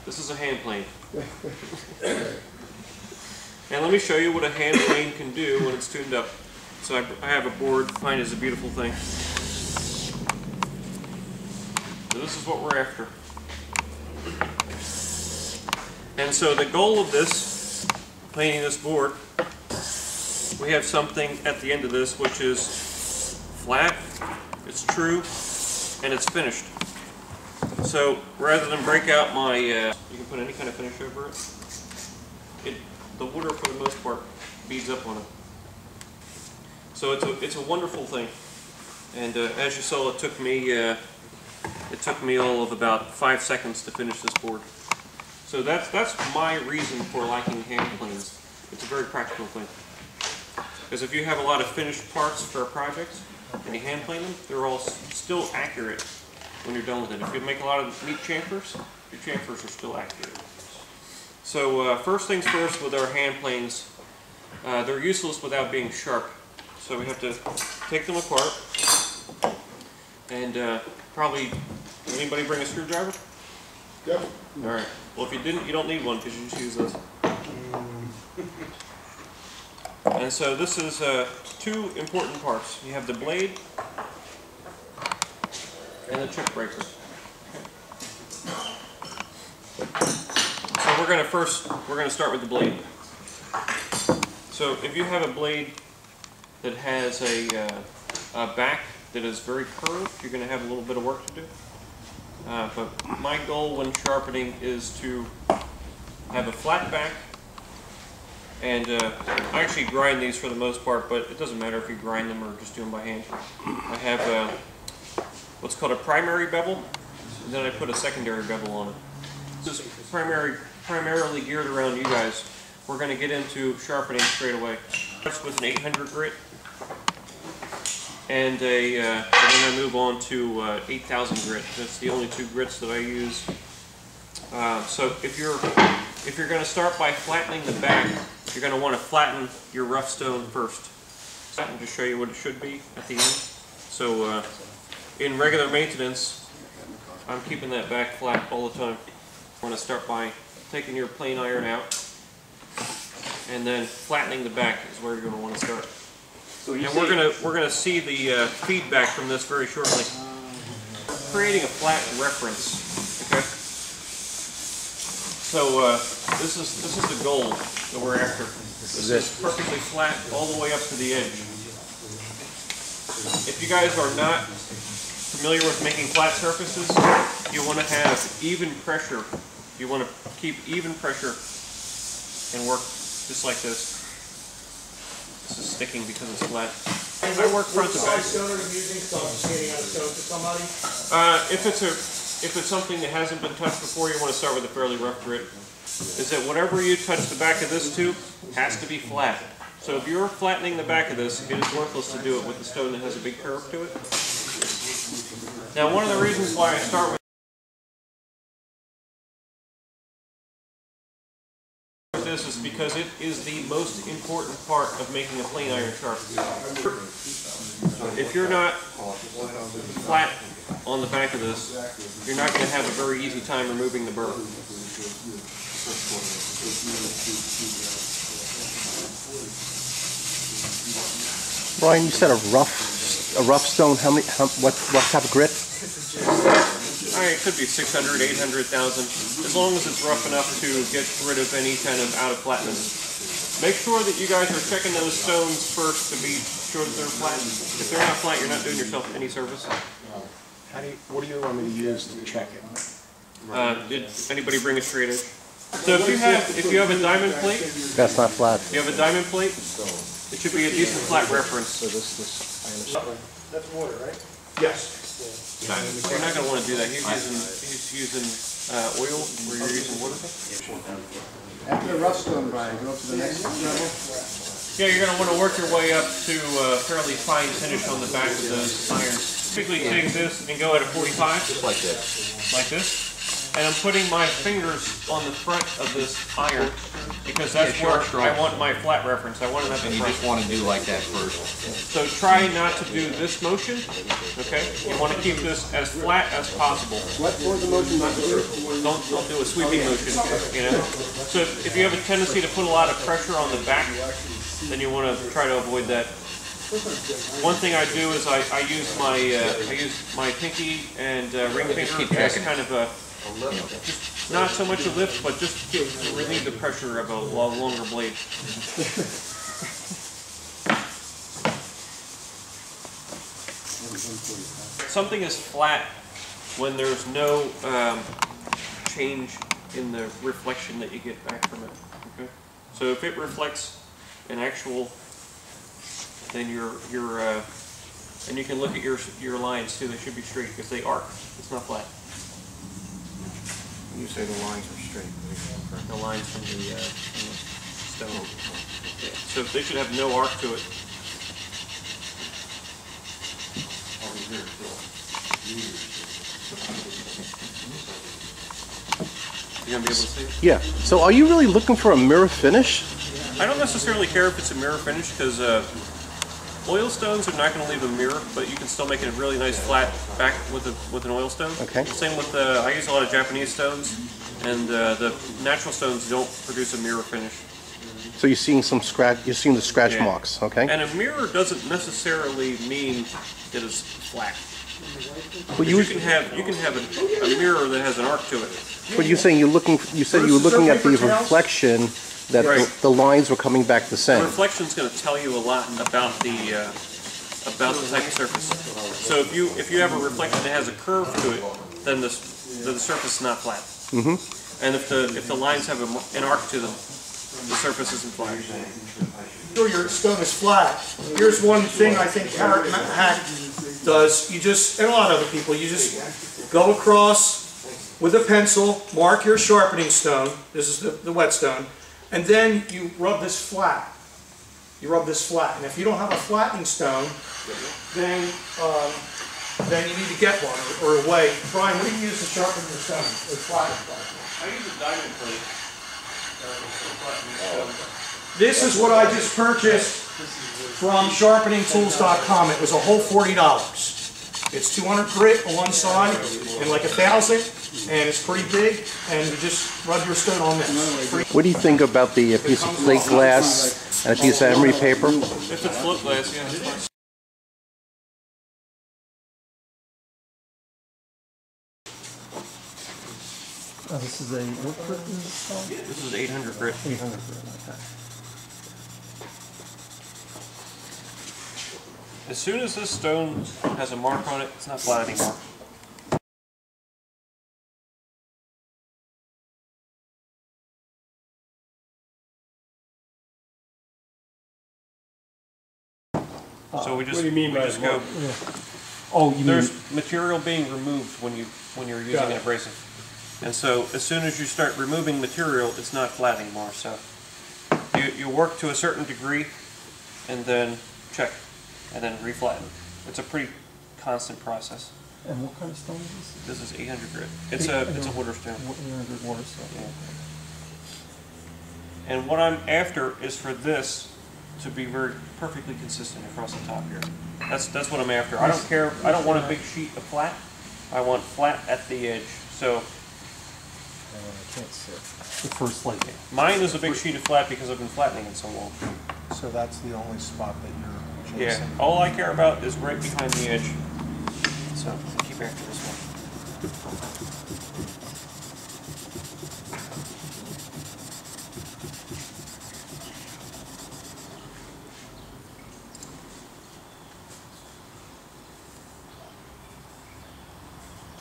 This is a hand plane. And let me show you what a hand plane can do when it's tuned up. So I have a board. Mine is a beautiful thing. So this is what we're after. And so the goal of this, painting this board, we have something at the end of this which is flat, it's true, and it's finished. So rather than break out my, you can put any kind of finish over it, the water for the most part beads up on it. So it's a wonderful thing. And as you saw, it took me all of about 5 seconds to finish this board. So that's my reason for liking hand planes. It's a very practical thing. Because if you have a lot of finished parts for a project and you hand plane them, they're all still accurate when you're done with it. If you make a lot of neat chamfers, your chamfers are still accurate. So first things first with our hand planes, they're useless without being sharp. So we have to take them apart and probably, did anybody bring a screwdriver? Yep. Alright. Well, if you didn't, you don't need one because you just use this. And so this is 2 important parts. You have the blade and the chip breaker. So we're going to start with the blade. So if you have a blade that has a back that is very curved, you're going to have a little bit of work to do. But my goal when sharpening is to have a flat back, and I actually grind these for the most part, but it doesn't matter if you grind them or just do them by hand. I have what's called a primary bevel, and then I put a secondary bevel on it. This is primarily geared around you guys. We're going to get into sharpening straight away. Starts with an 800 grit. And then I move on to 8,000 grit. That's the only 2 grits that I use. So if you're going to start by flattening the back, you're going to want to flatten your rough stone first. And just show you what it should be at the end. So in regular maintenance, I'm keeping that back flat all the time. You want to start by taking your plane iron out, and then flattening the back is where you're going to want to start. So and we're gonna see the feedback from this very shortly. Creating a flat reference. Okay. So this is the goal that we're after. This is perfectly flat all the way up to the edge. If you guys are not familiar with making flat surfaces, you want to have even pressure. You want to keep even pressure and work just like this. This is sticking because it's flat. I work front to back. If it's something that hasn't been touched before, you want to start with a fairly rough grit. Is that whatever you touch the back of this tube has to be flat. So if you're flattening the back of this, it is worthless to do it with a stone that has a big curve to it. Now, one of the reasons why I start with this is because it is the most important part of making a plane iron sharp. If you're not flat on the back of this, you're not going to have a very easy time removing the burr. Brian, you said a rough stone. What type of grit? It could be 600, 800,000, as long as it's rough enough to get rid of any kind of out of flatness. Make sure that you guys are checking those stones first to be sure that they're flat. If they're not flat, you're not doing yourself any service. What do you want me to use to check it? Did anybody bring a straight edge? So if you have a diamond plate, that's not flat. You have a diamond plate, it should be a decent flat reference. So this I understand. That's water, right? Yes. You're not going to want to do that. He's using oil where you're using water. After the rough stone, Brian, go up to the next level. Yeah, you're going to want to work your way up to a fairly fine finish on the back of those irons. Typically take this and go at a 45. Just like this. Like this. And I'm putting my fingers on the front of this iron because that's where I want my flat reference. I want it at the front. And you just want to do like that first. So try not to do this motion, okay? You want to keep this as flat as possible. What was the motion not to do? Don't do a sweeping motion, you know? So if you have a tendency to put a lot of pressure on the back, then you want to try to avoid that. One thing I do is I use my pinky and ring finger as kind of a, just not so much a lift, but just to relieve the pressure of a longer blade. Something is flat when there's no change in the reflection that you get back from it. Okay? So if it reflects an actual, then and you can look at your lines too. They should be straight because they arc. It's not flat. You say the lines are straight. The lines from the stone. Yeah. So they should have no arc to it. You gonna be able to see it? Yeah. So are you really looking for a mirror finish? I don't necessarily care if it's a mirror finish because oil stones are not going to leave a mirror, but you can still make it a really nice flat back with an oil stone. Okay. Same with I use a lot of Japanese stones, and the natural stones don't produce a mirror finish. So you're seeing some scratch. You're seeing the scratch marks. Okay. And a mirror doesn't necessarily mean that it's flat. Well, You can have a mirror that has an arc to it. But you're saying you're looking. You said you were looking at the reflection. That Right. the lines were coming back the The same. reflection's going to tell you a lot about the type of surface. So if you have a reflection that has a curve to it, then the surface is not flat. Mm-hmm. And if the lines have an arc to them, the surface isn't flat. Sure, your stone is flat. Here's one thing I think Hack does. You just, and a lot of other people, you just go across with a pencil, mark your sharpening stone. This is the wet stone. And then you rub this flat. You rub this flat. And if you don't have a flattening stone, then you need to get one or a way. Brian, what do you use to sharpen your stone? Or flatten? I use a diamond plate. This is what I just purchased from sharpeningtools.com. It was a whole $40. It's 200 grit on one side and like 1,000, and it's pretty big, and you just rub your stone on this. What do you think about the piece of plate glass and a piece of emery paper? If it's float glass, yeah, that's fine. This is a, what grit is this called? This is 800 grit. 800 grit, okay. As soon as this stone has a mark on it, it's not flat anymore. So we just, what do you mean by just go. Oh, you There's material being removed when you're using an abrasive, and so as soon as you start removing material, it's not flat anymore. So you work to a certain degree, and then check, and then reflatten. It's a pretty constant process. And what kind of stone is this? This is 800 grit. It's a water stone. 800 water stone. Yeah. And what I'm after is for this to be very perfectly consistent across the top here. That's what I'm after. I don't care. I don't want a big sheet of flat. I want flat at the edge. So I can't see it. The first light. mine is a big sheet of flat because I've been flattening it so long. So that's the only spot that you're Yeah. chasing? All I care about is right behind the edge. So I keep after this one.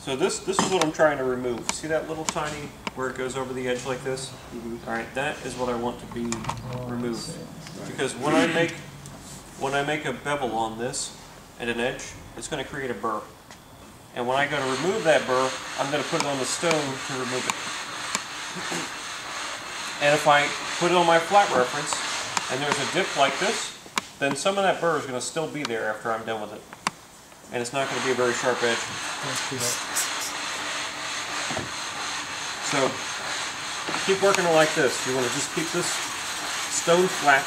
So this is what I'm trying to remove. See that little tiny where it goes over the edge like this? All right, that is what I want to be removed. Because when I make a bevel on this at an edge, it's going to create a burr. And when I go to remove that burr, I'm going to put it on the stone to remove it. And if I put it on my flat reference and there's a dip like this, then some of that burr is going to still be there after I'm done with it. And it's not going to be a very sharp edge. So keep working it like this. You want to just keep this stone flat.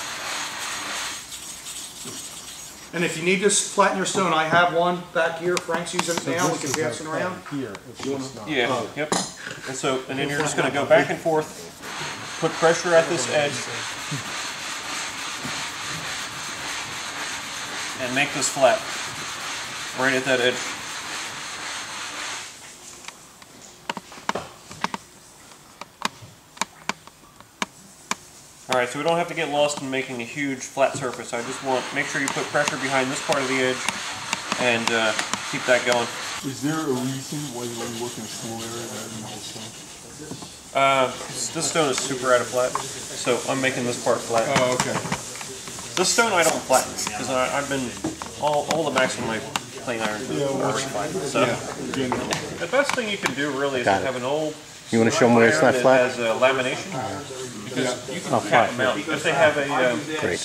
And if you need to flatten your stone, I have one back here. Frank's using it So now. We this can is pass it okay around. here, it's just not. Yeah, yep. And then you're just going to go back and forth, put pressure at this edge, and make this flat, right at that edge. Alright, so we don't have to get lost in making a huge flat surface. I just want, make sure you put pressure behind this part of the edge and keep that going. Is there a reason why you only work in a small area rather than the whole stone? This stone is super out of flat, so I'm making this part flat. Oh, okay. This stone I don't flatten because I've been all the backs of my plane irons are already flat. So the best thing you can do really is to have an old. You want to show them where it's not that flat? has lamination because you can Oh, cut flat. them out if they have a Great.